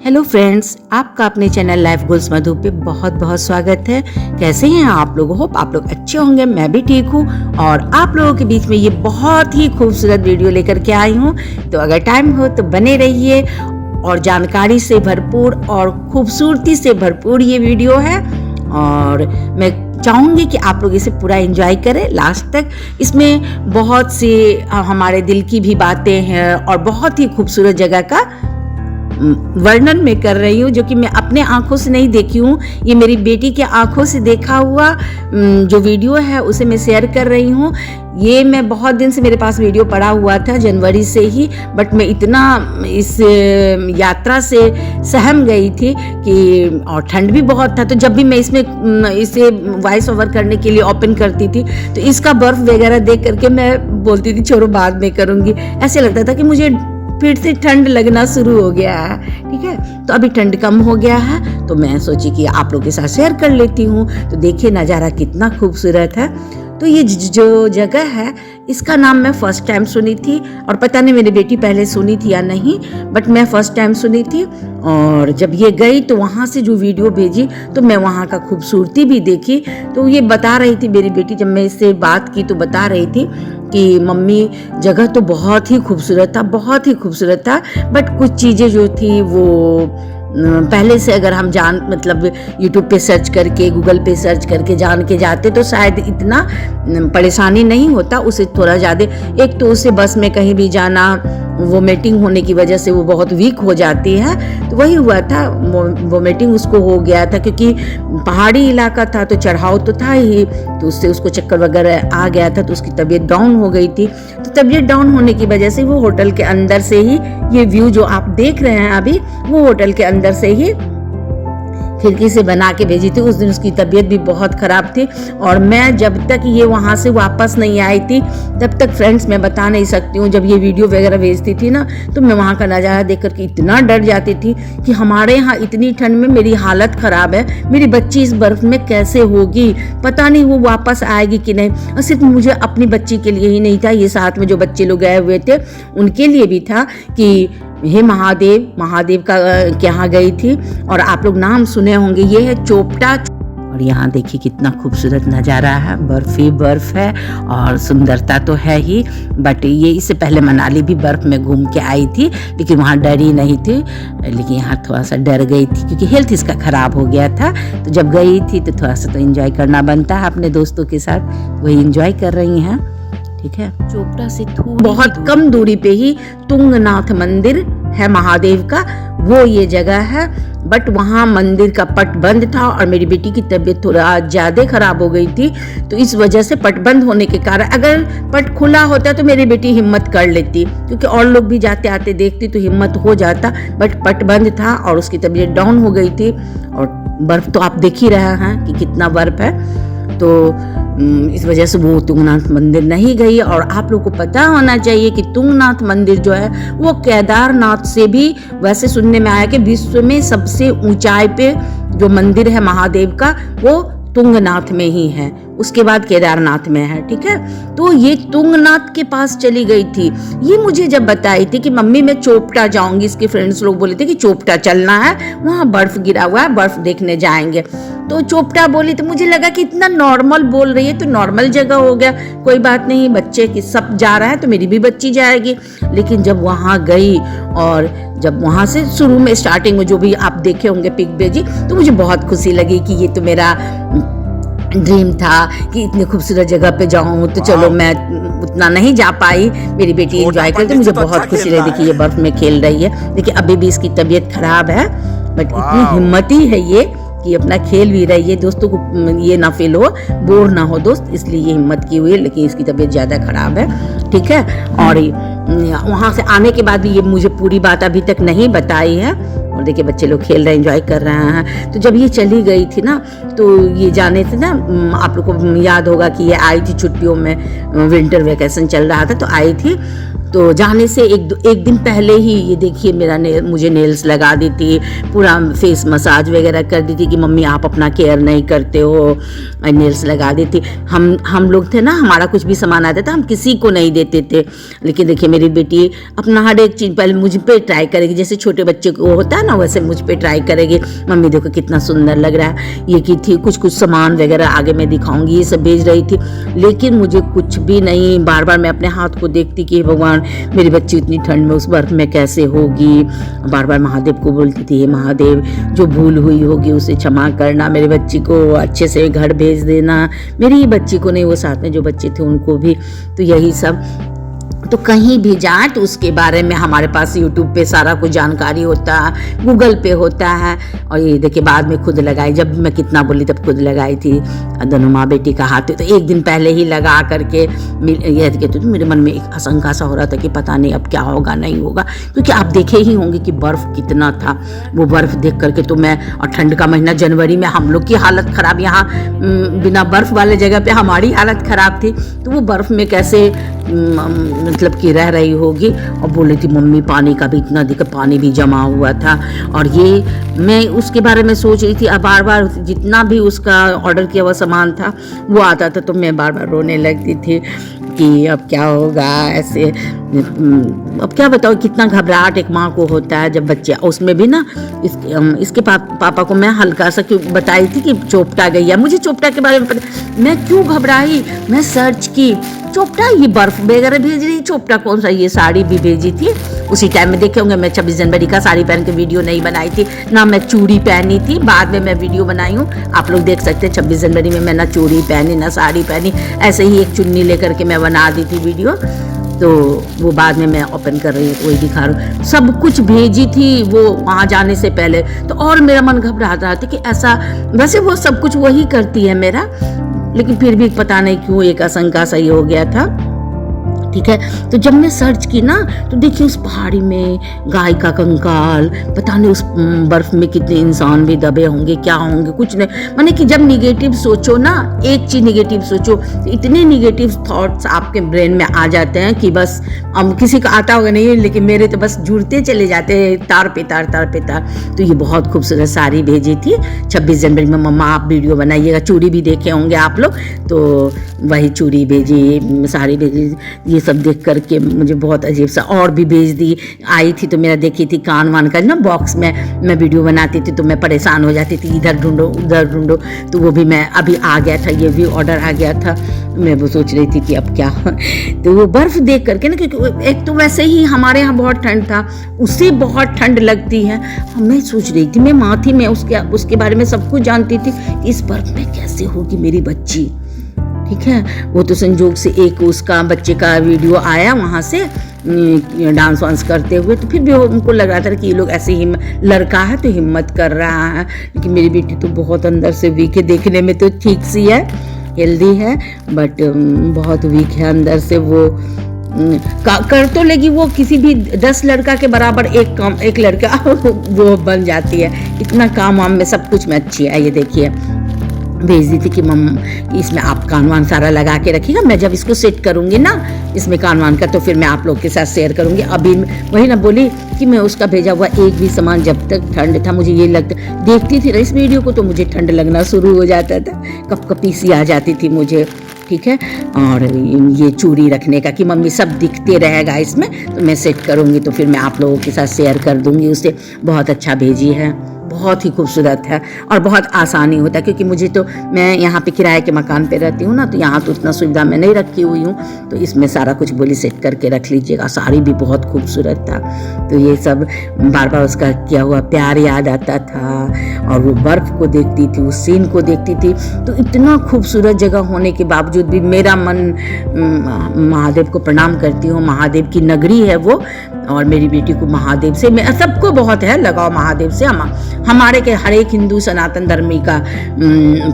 Hello friends, आपका अपने channel life goals मधु पे बहुत बहुत स्वागत है। कैसे हैं आप लोग? होप आप लोग अच्छे होंगे। मैं भी ठीक हूँ और आप लोगों के बीच में ये बहुत ही खूबसूरत वीडियो लेकर के आई हूँ। तो अगर टाइम हो तो बने रहिए और जानकारी से भरपूर और खूबसूरती से भरपूर ये वीडियो है और मैं चाहूँगी कि आप लोग इसे पूरा एंजॉय करें लास्ट तक। इसमें बहुत सी हमारे दिल की भी बातें हैं और बहुत ही खूबसूरत जगह का वर्णन मैं कर रही हूँ, जो कि मैं अपने आंखों से नहीं देखी हूँ। ये मेरी बेटी के आंखों से देखा हुआ जो वीडियो है उसे मैं शेयर कर रही हूँ। ये मैं बहुत दिन से मेरे पास वीडियो पड़ा हुआ था, जनवरी से ही, बट मैं इतना इस यात्रा से सहम गई थी कि और ठंड भी बहुत था। तो जब भी मैं इसे वॉइस ओवर करने के लिए ओपन करती थी तो इसका बर्फ वगैरह देख करके मैं बोलती थी छोड़ो बाद में करूँगी। ऐसे लगता था कि मुझे फिर से ठंड लगना शुरू हो गया है। ठीक है, तो अभी ठंड कम हो गया है तो मैं सोची कि आप लोगों के साथ शेयर कर लेती हूँ। तो देखिए नज़ारा कितना खूबसूरत है। तो ये जो जगह है इसका नाम मैं फर्स्ट टाइम सुनी थी और पता नहीं मेरी बेटी पहले सुनी थी या नहीं, बट मैं फर्स्ट टाइम सुनी थी। और जब ये गई तो वहाँ से जो वीडियो भेजी तो मैं वहाँ का खूबसूरती भी देखी। तो ये बता रही थी मेरी बेटी, जब मैं इससे बात की तो बता रही थी कि मम्मी जगह तो बहुत ही खूबसूरत था, बहुत ही खूबसूरत था, बट कुछ चीज़ें जो थी वो पहले से अगर हम मतलब यूट्यूब पे सर्च करके गूगल पे सर्च करके जान के जाते तो शायद इतना परेशानी नहीं होता। उसे थोड़ा ज़्यादा, एक तो उसे बस में कहीं भी जाना वोमिटिंग होने की वजह से वो बहुत वीक हो जाती है, तो वही हुआ था, वोमिटिंग उसको हो गया था क्योंकि पहाड़ी इलाका था तो चढ़ाव तो था ही, तो उससे उसको चक्कर वगैरह आ गया था तो उसकी तबीयत डाउन हो गई थी। तो तबीयत डाउन होने की वजह से वो होटल के अंदर से ही, ये व्यू जो आप देख रहे हैं अभी, वो होटल के अंदर से ही खिड़की से बना के भेजी थी। उस दिन उसकी तबीयत भी बहुत ख़राब थी और मैं जब तक ये वहाँ से वापस नहीं आई थी तब तक फ्रेंड्स मैं बता नहीं सकती हूँ। जब ये वीडियो वगैरह भेजती थी ना तो मैं वहाँ का नज़ारा देख कर के इतना डर जाती थी कि हमारे यहाँ इतनी ठंड में मेरी हालत ख़राब है, मेरी बच्ची इस बर्फ़ में कैसे होगी, पता नहीं वो वापस आएगी कि नहीं। और सिर्फ मुझे अपनी बच्ची के लिए ही नहीं था, ये साथ में जो बच्चे लोग गए हुए थे उनके लिए भी था कि हे महादेव का यहाँ गई थी। और आप लोग नाम सुने होंगे, ये है चोपटा। और यहाँ देखिए कितना खूबसूरत नज़ारा है, बर्फ ही बर्फ है और सुंदरता तो है ही। बट ये इससे पहले मनाली भी बर्फ में घूम के आई थी लेकिन वहाँ डरी नहीं थी, लेकिन यहाँ थोड़ा सा डर गई थी क्योंकि हेल्थ इसका ख़राब हो गया था। तो जब गई थी तो थोड़ा सा तो एंजॉय करना बनता है अपने दोस्तों के साथ, वही एंजॉय कर रही हैं। ठीक है, चोपड़ा से बहुत कम दूरी पे ही तुंगनाथ मंदिर है महादेव का, वो ये जगह है। बट वहाँ मंदिर का पट बंद था और मेरी बेटी की तबीयत थोड़ा ज़्यादा खराब हो गई थी, तो इस वजह से पट बंद होने के कारण, अगर पट खुला होता तो मेरी बेटी हिम्मत कर लेती क्योंकि और लोग भी जाते आते देखती तो हिम्मत हो जाता, बट पट बंद था और उसकी तबीयत डाउन हो गई थी। और बर्फ़ तो आप देख ही रहे हैं कि कितना बर्फ़ है, तो इस वजह से वो तुंगनाथ मंदिर नहीं गई। और आप लोग को पता होना चाहिए कि तुंगनाथ मंदिर जो है वो केदारनाथ से भी, वैसे सुनने में आया कि विश्व में सबसे ऊंचाई पे जो मंदिर है महादेव का वो तुंगनाथ में ही है, उसके बाद केदारनाथ में है। ठीक है, तो ये तुंगनाथ के पास चली गई थी। ये मुझे जब बताई थी कि मम्मी मैं चोपटा जाऊंगी, इसके फ्रेंड्स लोग बोले थे कि चोपटा चलना है, वहाँ बर्फ गिरा हुआ है, बर्फ देखने जाएंगे। तो चोपटा बोली तो मुझे लगा कि इतना नॉर्मल बोल रही है तो नॉर्मल जगह हो गया, कोई बात नहीं, बच्चे की सब जा रहा है तो मेरी भी बच्ची जाएगी। लेकिन जब वहाँ गई और जब वहाँ से शुरू में स्टार्टिंग में जो भी आप देखे होंगे पिक भेजी, तो मुझे बहुत खुशी लगी कि ये तो मेरा ड्रीम था कि इतनी खूबसूरत जगह पे जाऊँ। तो चलो मैं उतना नहीं जा पाई, मेरी बेटी एंजॉय करती, मुझे बहुत खुशी लगी। देखिए ये बर्फ में खेल रही है, देखिए अभी भी इसकी तबीयत खराब है बट इतनी हिम्मती है ये कि अपना खेल भी रही है, दोस्तों को ये ना फील हो, बोर ना हो दोस्त, इसलिए ये हिम्मत की हुई है। लेकिन इसकी तबीयत ज़्यादा ख़राब है। ठीक है, और वहाँ से आने के बाद भी ये मुझे पूरी बात अभी तक नहीं बताई है। और देखिए बच्चे लोग खेल रहे हैं, एंजॉय कर रहे हैं। तो जब ये चली गई थी ना तो ये जाने थे ना, आप लोग को याद होगा कि ये आई थी छुट्टियों में, विंटर वेकेशन चल रहा था तो आई थी। तो जाने से एक दिन पहले ही ये देखिए मेरा मुझे नेल्स लगा दी थी, पूरा फेस मसाज वगैरह कर दी थी कि मम्मी आप अपना केयर नहीं करते हो, नेल्स लगा दी थी। हम लोग थे ना, हमारा कुछ भी सामान आता था हम किसी को नहीं देते थे, लेकिन देखिए मेरी बेटी अपना हर एक चीज़ पहले मुझ पे ट्राई करेगी, जैसे छोटे बच्चे को होता है ना वैसे मुझ पे ट्राई करेगी, मम्मी देखो कितना सुंदर लग रहा है, ये की थी। कुछ सामान वगैरह आगे मैं दिखाऊंगी, ये सब भेज रही थी, लेकिन मुझे कुछ भी नहीं। बार बार मैं अपने हाथ को देखती कि भगवान मेरी बच्ची इतनी ठंड में उस बर्फ में कैसे होगी। बार बार महादेव को बोलती थी, हे महादेव जो भूल हुई होगी उसे क्षमा करना, मेरी बच्ची को अच्छे से घर भेज देना, मेरी ही बच्ची को नहीं, वो साथ में जो बच्चे थे उनको भी। तो यही सब, तो कहीं भी जाए तो उसके बारे में हमारे पास यूट्यूब पे सारा कुछ जानकारी होता है, गूगल पे होता है। और ये देखिए बाद में खुद लगाई, जब मैं कितना बोली तब खुद लगाई थी, दोनों माँ बेटी का हाथ। तो एक दिन पहले ही लगा करके यह कहती तो मेरे मन में एक आशंका सा हो रहा था कि पता नहीं अब क्या होगा नहीं होगा, क्योंकि आप देखे ही होंगे कि बर्फ़ कितना था। वो बर्फ़ देख करके तो मैं, और ठंड का महीना जनवरी में हम लोग की हालत ख़राब, यहाँ बिना बर्फ़ वाले जगह पे हमारी हालत ख़राब थी, तो वो बर्फ़ में कैसे मतलब कि रह रही होगी। और बोल रही थी मम्मी पानी का भी इतना दिक्कत, पानी भी जमा हुआ था। और ये मैं उसके बारे में सोच रही थी, अब बार बार जितना भी उसका ऑर्डर किया हुआ सामान था वो आता था तो मैं बार बार रोने लगती थी कि अब क्या होगा ऐसे। अब क्या बताओ कितना घबराहट एक माँ को होता है जब बच्चे, उसमें भी ना इसके पापा को मैं हल्का सा क्यों बताई थी कि चोपटा गई है, मुझे चोपटा के बारे में पता, मैं क्यों घबराई, मैं सर्च की चोपटा, ये बर्फ वगैरह भेज रही, चोपटा कौन सा, ये साड़ी भी भेजी थी। उसी टाइम में देखे होंगे मैं 26 जनवरी का साड़ी पहन के वीडियो नहीं बनाई थी ना, मैं चूड़ी पहनी थी, बाद में मैं वीडियो बनाई हूँ, आप लोग देख सकते हैं। 26 जनवरी में मैं ना चूड़ी पहनी ना साड़ी पहनी, ऐसे ही एक चुन्नी लेकर के मैं बना दी थी वीडियो, तो वो बाद में मैं ओपन कर रही हूँ, वही दिखा रही हूँ। सब कुछ भेजी थी वो वहाँ जाने से पहले, तो और मेरा मन घबरा रहा था कि ऐसा, वैसे वो सब कुछ वही करती है मेरा, लेकिन फिर भी पता नहीं क्यों एक आशंका सही हो गया था। ठीक है, तो जब मैं सर्च की ना तो देखिए उस पहाड़ी में गाय का कंकाल, पता नहीं उस बर्फ में कितने इंसान भी दबे होंगे, क्या होंगे, कुछ नहीं। माने कि जब निगेटिव सोचो ना, एक चीज निगेटिव सोचो तो इतने निगेटिव थॉट्स आपके ब्रेन में आ जाते हैं कि बस, हम किसी का आता होगा नहीं लेकिन मेरे तो बस जुड़ते चले जाते हैं तार पे तार, तार पे तार। तो ये बहुत खूबसूरत साड़ी भेजी थी 26 जनवरी में, मम्मा आप वीडियो बनाइएगा। चूड़ी भी देखे होंगे आप लोग, तो वही चूड़ी भेजी, साड़ी भेजी, ये सब देख करके मुझे बहुत अजीब सा। और भी भेज दी, आई थी तो मेरा देखी थी कान वान का ना बॉक्स में मैं वीडियो बनाती थी तो मैं परेशान हो जाती थी, इधर ढूंढो उधर ढूंढो, तो वो भी मैं अभी आ गया था, ये भी ऑर्डर आ गया था। मैं वो सोच रही थी कि अब क्या तो वो बर्फ देख करके ना, क्योंकि एक तो वैसे ही हमारे यहाँ बहुत ठंड था, उससे बहुत ठंड लगती है। मैं सोच रही थी, मैं माँ थी, मैं उसके बारे में सब कुछ जानती थी, इस बर्फ में कैसे होगी मेरी बच्ची। ठीक है, वो तो संजोग से एक उसका बच्चे का वीडियो आया वहाँ से डांस वांस करते हुए, तो फिर भी उनको लग रहा था कि ये लोग ऐसे ही लड़का है तो हिम्मत कर रहा है, लेकिन मेरी बेटी तो बहुत अंदर से वीक है, देखने में तो ठीक सी है, हेल्दी है, बट बहुत वीक है अंदर से। वो कर तो लेगी, वो किसी भी 10 लड़का के बराबर एक लड़का वो बन जाती है, इतना काम वाम में सब कुछ में अच्छी है। ये देखिए भेज दी थी कि इसमें आप कान वान सारा लगा के रखिएगा, मैं जब इसको सेट करूँगी ना इसमें कान वान का तो फिर मैं आप लोग के साथ शेयर करूँगी। अभी वही ना बोली कि मैं उसका भेजा हुआ एक भी सामान, जब तक ठंड था मुझे ये लगता, देखती थी ना इस वीडियो को तो मुझे ठंड लगना शुरू हो जाता था, कपकपी सी आ जाती थी मुझे। ठीक है, और ये चूड़ी रखने का कि मम्मी सब दिखते रहेगा इसमें, तो मैं सेट करूँगी तो फिर मैं आप लोगों के साथ शेयर कर दूँगी। उसे बहुत अच्छा भेजी है, बहुत ही खूबसूरत है और बहुत आसानी होता है, क्योंकि मुझे तो, मैं यहाँ पे किराए के मकान पे रहती हूँ ना, तो यहाँ तो उतना सुविधा मैं नहीं रखी हुई हूँ, तो इसमें सारा कुछ बोली सेट करके रख लीजिएगा। साड़ी भी बहुत खूबसूरत था, तो ये सब बार बार उसका किया हुआ प्यार याद आता था, और वो बर्फ़ को देखती थी, उस सीन को देखती थी, तो इतना खूबसूरत जगह होने के बावजूद भी मेरा मन, महादेव को प्रणाम करती हूँ, महादेव की नगरी है वो, और मेरी बेटी को महादेव से, मैं सबको बहुत है लगाव महादेव से। हमारे के हर एक हिंदू सनातन धर्मी का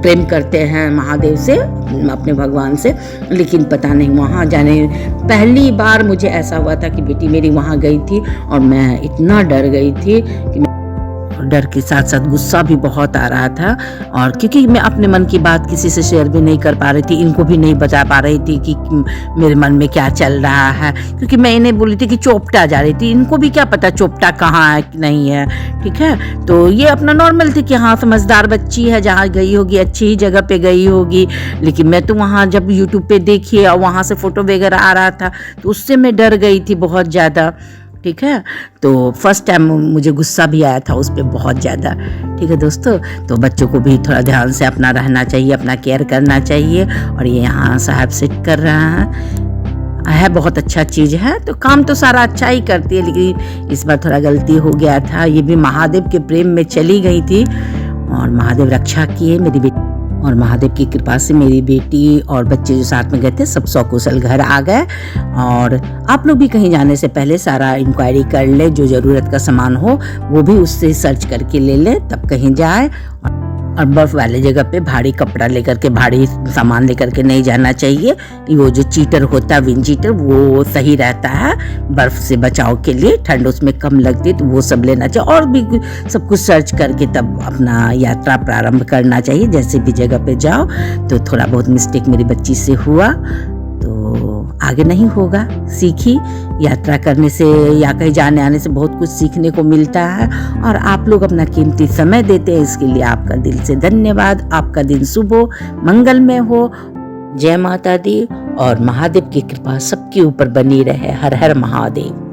प्रेम करते हैं महादेव से, अपने भगवान से, लेकिन पता नहीं वहाँ जाने, पहली बार मुझे ऐसा हुआ था कि बेटी मेरी वहाँ गई थी और मैं इतना डर गई थी कि डर के साथ साथ गुस्सा भी बहुत आ रहा था। और क्योंकि मैं अपने मन की बात किसी से शेयर भी नहीं कर पा रही थी, इनको भी नहीं बता पा रही थी कि मेरे मन में क्या चल रहा है, क्योंकि मैं इन्हें बोली थी कि चोपटा जा रही थी, इनको भी क्या पता चोपटा कहाँ है कि नहीं है। ठीक है, तो ये अपना नॉर्मल थी कि हाँ समझदार बच्ची है, जहाँ गई होगी अच्छी ही जगह पे गई होगी। लेकिन मैं तो वहाँ जब यूट्यूब पे देखी और वहाँ से फ़ोटो वगैरह आ रहा था तो उससे मैं डर गई थी बहुत ज़्यादा। ठीक है, तो फर्स्ट टाइम मुझे गुस्सा भी आया था उस पर बहुत ज़्यादा। ठीक है दोस्तों, तो बच्चों को भी थोड़ा ध्यान से अपना रहना चाहिए, अपना केयर करना चाहिए। और ये यहाँ साहब सिट कर रहा है बहुत अच्छा चीज़ है, तो काम तो सारा अच्छा ही करती है, लेकिन इस बार थोड़ा गलती हो गया था। ये भी महादेव के प्रेम में चली गई थी और महादेव रक्षा किए मेरी बेटी, और महादेव की कृपा से मेरी बेटी और बच्चे जो साथ में गए थे सब सकुशल घर आ गए। और आप लोग भी कहीं जाने से पहले सारा इंक्वायरी कर ले, जो ज़रूरत का सामान हो वो भी उससे सर्च करके ले ले, तब कहीं जाए। और बर्फ़ वाले जगह पे भारी कपड़ा लेकर के, भारी सामान लेकर के नहीं जाना चाहिए। वो जो चीटर होता है, विंड चीटर, वो सही रहता है बर्फ़ से बचाव के लिए, ठंड उसमें कम लगती है, तो वो सब लेना चाहिए। और भी सब कुछ सर्च करके तब अपना यात्रा प्रारंभ करना चाहिए। जैसे भी जगह पे जाओ, तो थोड़ा बहुत मिस्टेक मेरी बच्ची से हुआ तो आगे नहीं होगा, सीखी। यात्रा करने से या कहीं जाने आने से बहुत कुछ सीखने को मिलता है, और आप लोग अपना कीमती समय देते हैं, इसके लिए आपका दिल से धन्यवाद। आपका दिन शुभ हो, मंगलमय हो। जय माता दी, और महादेव की कृपा सबके ऊपर बनी रहे। हर हर महादेव।